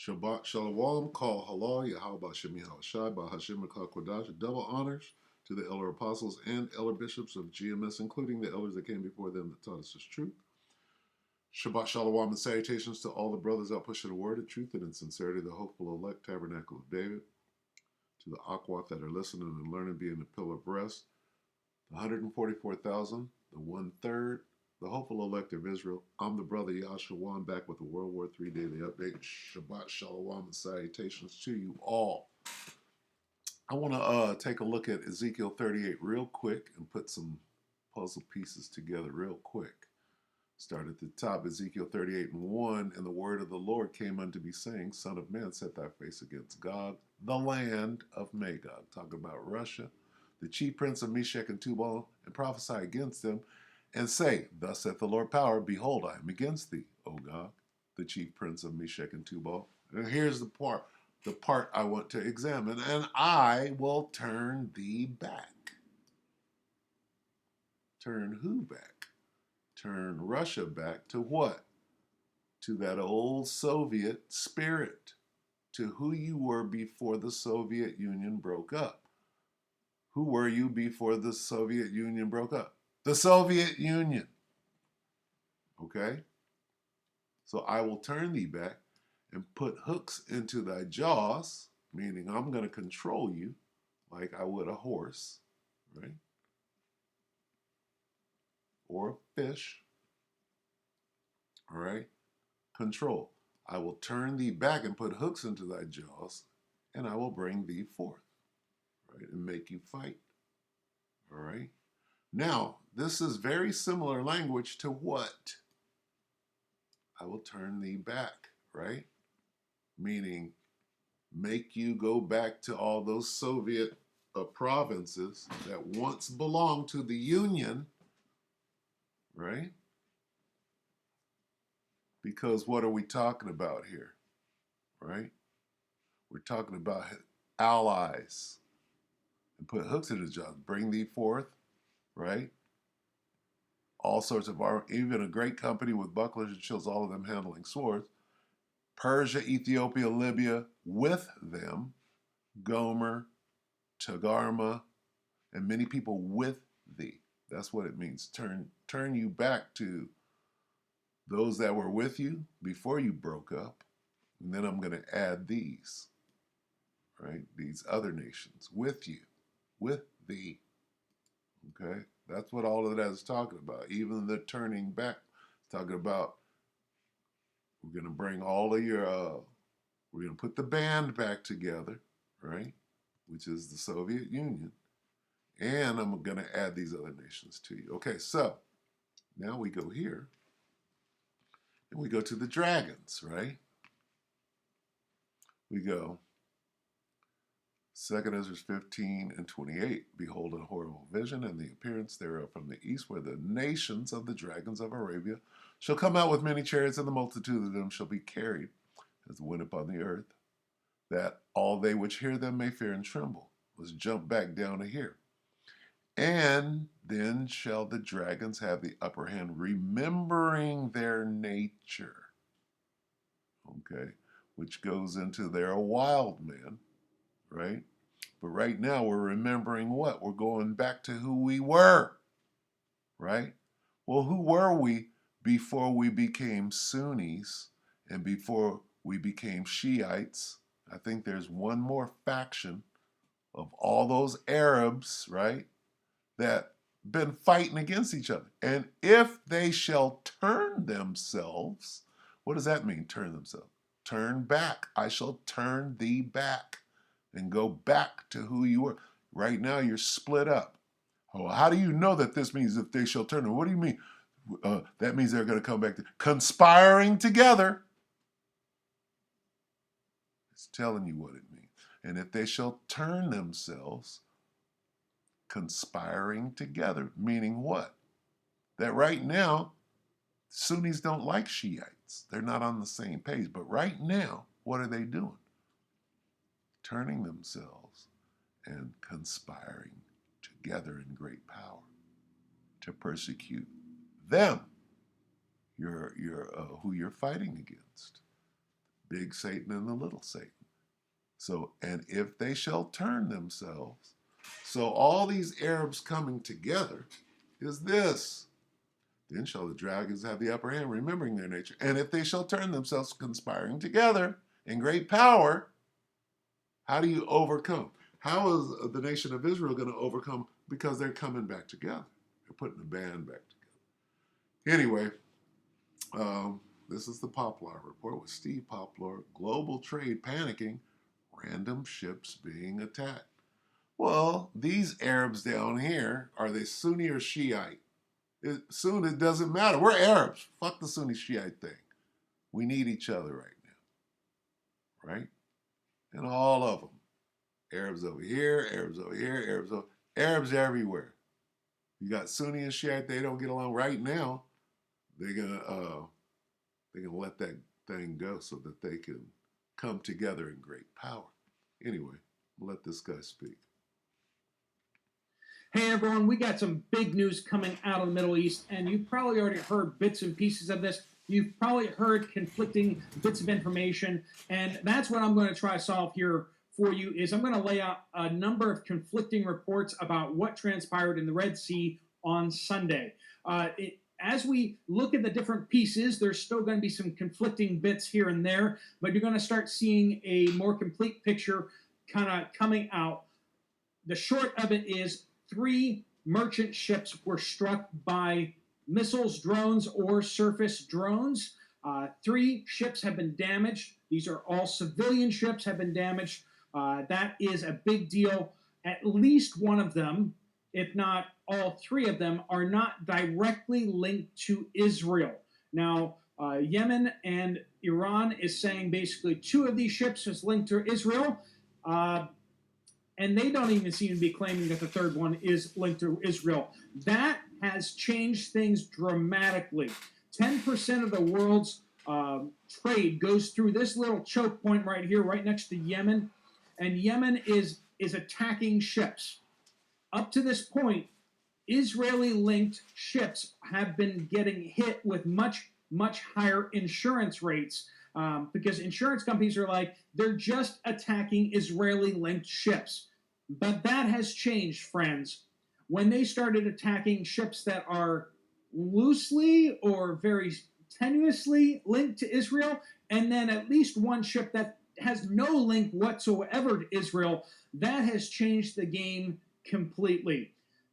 Shabbat Shalom, Kal Halal, Yahweh Shem Shai, Bahashim Kodash, double honors to the elder apostles and elder bishops of GMS, including the elders that came before them that taught us this truth. Shabbat Shalom and salutations to all the brothers out pushing the word of truth and in sincerity, the hopeful elect tabernacle of David, to the Akwat that are listening and learning, being the pillar of rest, the 144,000, the 1/3, the hopeful elect of Israel. I'm the brother Yahshua. I'm back with the WW3 Daily Update. Shabbat Shalom and salutations to you all. I want to take a look at Ezekiel 38 real quick and put some puzzle pieces together real quick. Start at the top, Ezekiel 38:1, and the word of the Lord came unto me, saying, Son of man, set thy face against Gog, the land of Magog. Talking about Russia, the chief prince of Meshech and Tubal, and prophesy against them, and say, Thus saith the Lord power, behold, I am against thee, O Gog, the chief prince of Meshech and Tubal. And here's the part I want to examine, and I will turn thee back. Turn who back? Turn Russia back to what? To that old Soviet spirit, to who you were before the Soviet Union broke up. Who were you before the Soviet Union broke up? The Soviet Union. Okay? So I will turn thee back and put hooks into thy jaws, meaning I'm going to control you like I would a horse, right? Or a fish. All right? Control. I will turn thee back and put hooks into thy jaws, and I will bring thee forth, right? And make you fight. All right? Now, this is very similar language to what? I will turn thee back, right? Meaning, make you go back to all those Soviet provinces that once belonged to the Union, right? Because what are we talking about here, right? We're talking about allies. And put hooks in his jaws, bring thee forth, right? All sorts of armor, even a great company with bucklers and shields, all of them handling swords. Persia, Ethiopia, Libya, with them, Gomer, Togarmah, and many people with thee. That's what it means. Turn you back to those that were with you before you broke up. And then I'm going to add these, right? These other nations with you, with thee. Okay? That's what all of that is talking about. Even the turning back, talking about we're going to bring all of your, we're going to put the band back together, right? Which is the Soviet Union. And I'm going to add these other nations to you. Okay, so now we go here. And we go to the dragons, right? We go 2 Ezra 15:28. Behold, a horrible vision, and the appearance thereof from the east, where the nations of the dragons of Arabia shall come out with many chariots, and the multitude of them shall be carried as the wind upon the earth, that all they which hear them may fear and tremble. Let's jump back down to here. And then shall the dragons have the upper hand, remembering their nature. Okay, which goes into they're a wild man, right? But right now we're remembering what? We're going back to who we were, right? Well, who were we before we became Sunnis and before we became Shiites? I think there's one more faction of all those Arabs, right, that been fighting against each other. And if they shall turn themselves, what does that mean, turn themselves? Turn back. I shall turn thee back and go back to who you were. Right now you're split up. Oh, how do you know that this means if they shall turn? What do you mean? That means they're going to come back to conspiring together. It's telling you what it means. And if they shall turn themselves, conspiring together, meaning what? That right now, Sunnis don't like Shiites. They're not on the same page. But right now, what are they doing? Turning themselves and conspiring together in great power to persecute them, who you're fighting against. big Satan and the little Satan. So, and if they shall turn themselves. So all these Arabs coming together is this. Then shall the dragons have the upper hand, remembering their nature. And if they shall turn themselves, conspiring together in great power, how do you overcome? How is the nation of Israel going to overcome? Because they're coming back together. They're putting the band back together. Anyway, this is the Poplar Report with Steve Poplar. Global trade panicking, random ships being attacked. Well, these Arabs down here, are they Sunni or Shiite? Soon it doesn't matter. We're Arabs. Fuck the Sunni Shiite thing. We need each other right now. Right? And all of them. Arabs over here, Arabs over here, Arabs everywhere. You got Sunni and Shiite, they don't get along right now. They're gonna let that thing go so that they can come together in great power. Anyway, we'll let this guy speak. Hey everyone, we got some big news coming out of the Middle East, and you've probably already heard bits and pieces of this. You've probably heard conflicting bits of information, and that's what I'm going to try to solve here for you. Is I'm going to lay out a number of conflicting reports about what transpired in the Red Sea on Sunday. As we look at the different pieces, there's still going to be some conflicting bits here and there, but you're going to start seeing a more complete picture kind of coming out. The short of it is 3 merchant ships were struck by missiles, drones, or surface drones. 3 ships have been damaged. These are all civilian ships have been damaged. That is a big deal. At least one of them, if not all 3 of them, are not directly linked to Israel. Now, Yemen and Iran is saying basically 2 of these ships is linked to Israel. And they don't even seem to be claiming that the 3rd one is linked to Israel. That has changed things dramatically. 10% of the world's trade goes through this little choke point right here, right next to Yemen. And Yemen is attacking ships. Up to this point, Israeli-linked ships have been getting hit with much, much higher insurance rates because insurance companies are like, they're just attacking Israeli-linked ships. But that has changed, friends. When they started attacking ships that are loosely or very tenuously linked to Israel, and then at least one ship that has no link whatsoever to Israel, that has changed the game completely.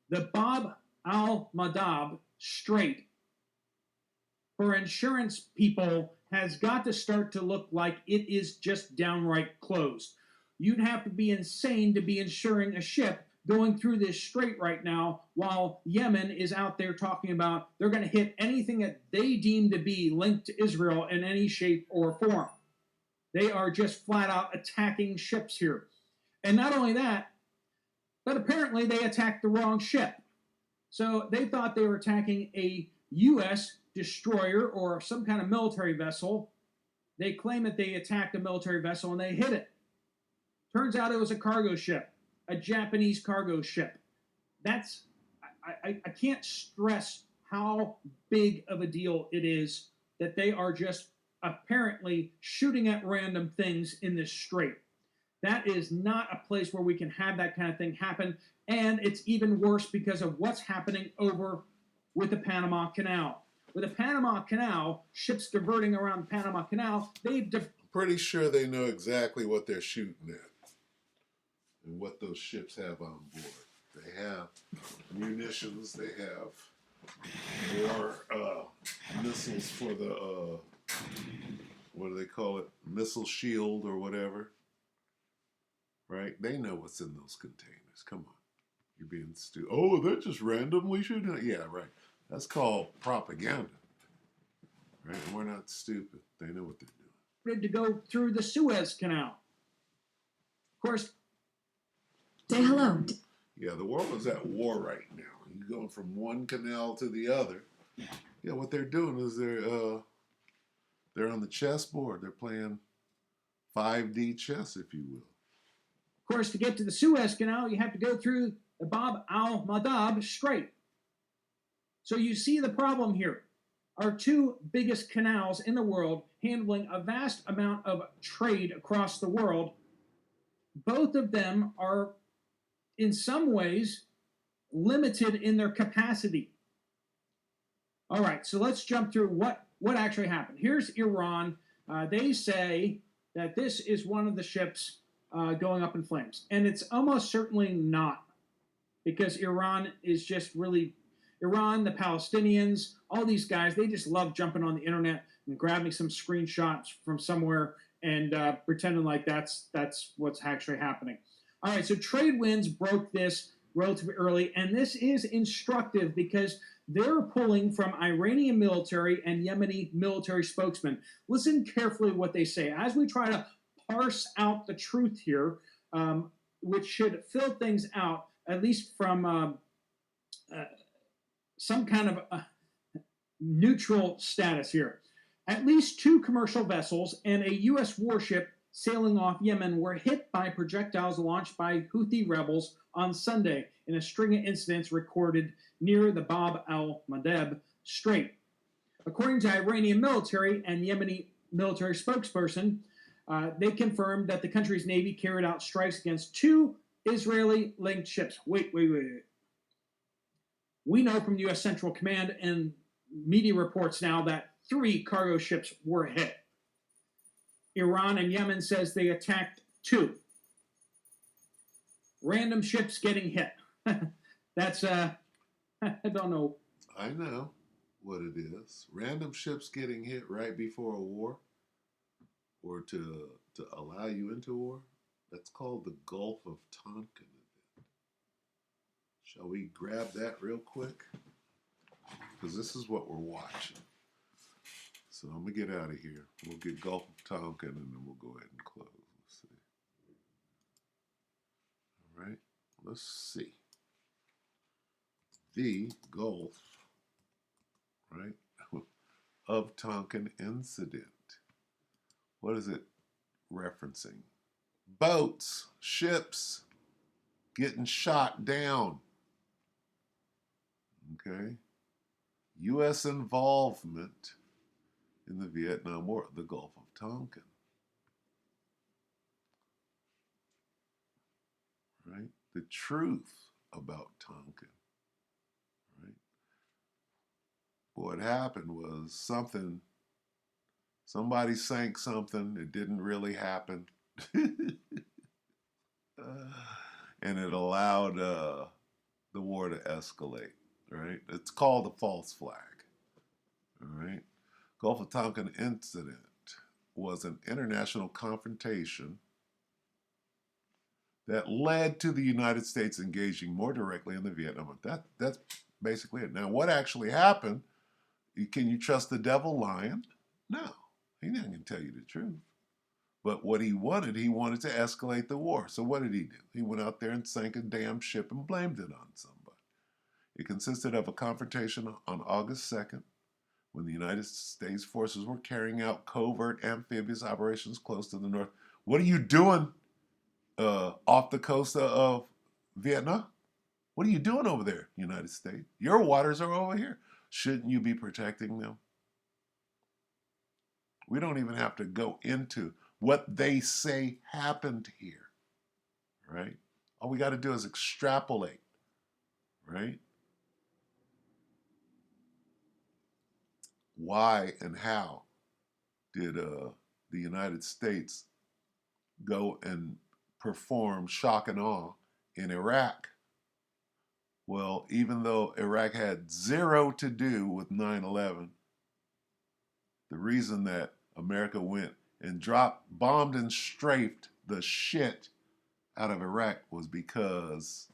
The Bab al-Mandab Strait for insurance people has got to start to look like it is just downright closed. You'd have to be insane to be insuring a ship going through this strait right now while Yemen is out there talking about they're going to hit anything that they deem to be linked to Israel in any shape or form. They are just flat out attacking ships here. And not only that, but apparently they attacked the wrong ship. So they thought they were attacking a U.S. destroyer or some kind of military vessel. They claim that they attacked a military vessel and they hit it. Turns out it was a cargo ship, a Japanese cargo ship. That's, I can't stress how big of a deal it is that they are just apparently shooting at random things in this strait. That is not a place where we can have that kind of thing happen. And it's even worse because of what's happening over with the Panama Canal. With the Panama Canal, ships diverting around the Panama Canal, pretty sure they know exactly what they're shooting at and what those ships have on board. They have munitions, they have more missiles for the, what do they call it, missile shield or whatever. Right? They know what's in those containers. Come on. You're being stupid. Oh, they're just randomly shooting it. Yeah, right. That's called propaganda. Right? And we're not stupid. They know what they're doing. To go through the Suez Canal. Of course. Say hello. Yeah, the world is at war right now. You're going from one canal to the other. Yeah, what they're doing is they're on the chessboard. They're playing 5D chess, if you will. Of course, to get to the Suez Canal, you have to go through the Bab al-Mandab Strait. So you see the problem here. Our 2 biggest canals in the world handling a vast amount of trade across the world. Both of them are, in some ways, limited in their capacity. All right, so let's jump through what actually happened. Here's Iran. They say that this is one of the ships going up in flames, and it's almost certainly not, because Iran is just really Iran, the Palestinians, all these guys. They just love jumping on the internet and grabbing some screenshots from somewhere and pretending like that's what's actually happening. All right, so trade winds broke this relatively early, and this is instructive because they're pulling from Iranian military and Yemeni military spokesmen. Listen carefully what they say as we try to parse out the truth here, which should fill things out, at least from some kind of neutral status here. At least 2 commercial vessels and a U.S. warship sailing off Yemen were hit by projectiles launched by Houthi rebels on Sunday in a string of incidents recorded near the Bab al-Mandeb Strait. According to Iranian military and Yemeni military spokesperson, they confirmed that the country's navy carried out strikes against 2 Israeli-linked ships. Wait. We know from U.S. Central Command and media reports now that 3 cargo ships were hit. Iran and Yemen says they attacked 2. Random ships getting hit. That's, I don't know. I know what it is. Random ships getting hit right before a war or to allow you into war. That's called the Gulf of Tonkin event. Shall we grab that real quick? Because this is what we're watching. So I'm going to get out of here. We'll get Gulf of Tonkin and then we'll go ahead and close. Let's see. All right. Let's see. The Gulf, right, of Tonkin incident. What is it referencing? Boats, ships getting shot down. Okay. U.S. involvement in the Vietnam War, the Gulf of Tonkin. Right? The truth about Tonkin. Right? What happened was somebody sank something, it didn't really happen. And it allowed the war to escalate, right? It's called a false flag, all right? Gulf of Tonkin incident was an international confrontation that led to the United States engaging more directly in the Vietnam War. That's basically it. Now, what actually happened? Can you trust the devil lying? No, he's not going to tell you the truth. But what he wanted to escalate the war. So what did he do? He went out there and sank a damn ship and blamed it on somebody. It consisted of a confrontation on August 2nd, when the United States forces were carrying out covert amphibious operations close to the north. What are you doing off the coast of Vietnam? What are you doing over there, United States? Your waters are over here. Shouldn't you be protecting them? We don't even have to go into what they say happened here, right? All we got to do is extrapolate, right? Why and how did the United States go and perform shock and awe in Iraq? Well, even though Iraq had zero to do with 9/11, the reason that America went and bombed and strafed the shit out of Iraq was because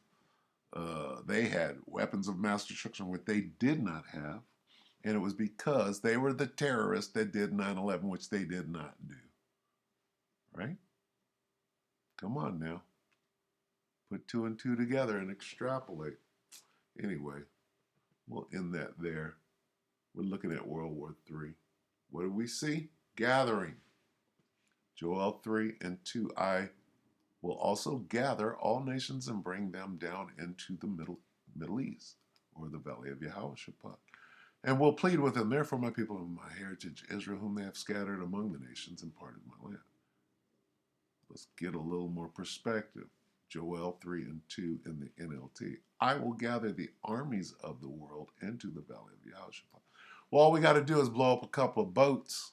they had weapons of mass destruction, which they did not have. And it was because they were the terrorists that did 9/11, which they did not do. Right? Come on now. Put 2 and 2 together and extrapolate. Anyway, we'll end that there. We're looking at World War III. What do we see? Gathering. Joel 3 and 2. I will also gather all nations and bring them down into the Middle East, or the Valley of Yehoshaphat. And will plead with them, therefore, my people of my heritage, Israel, whom they have scattered among the nations and parted my land. Let's get a little more perspective. Joel 3 and 2 in the NLT. I will gather the armies of the world into the valley of Yehoshaphat. Well, all we got to do is blow up a couple of boats.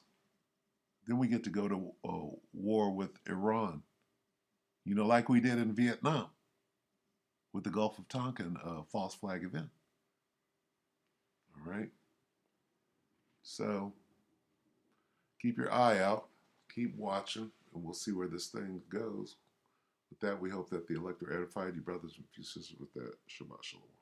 Then we get to go to war with Iran. You know, like we did in Vietnam with the Gulf of Tonkin false flag event. All right. So keep your eye out. Keep watching, and we'll see where this thing goes. With that, we hope that the elect are edified. You brothers and sisters, with that, Shabbat Shalom.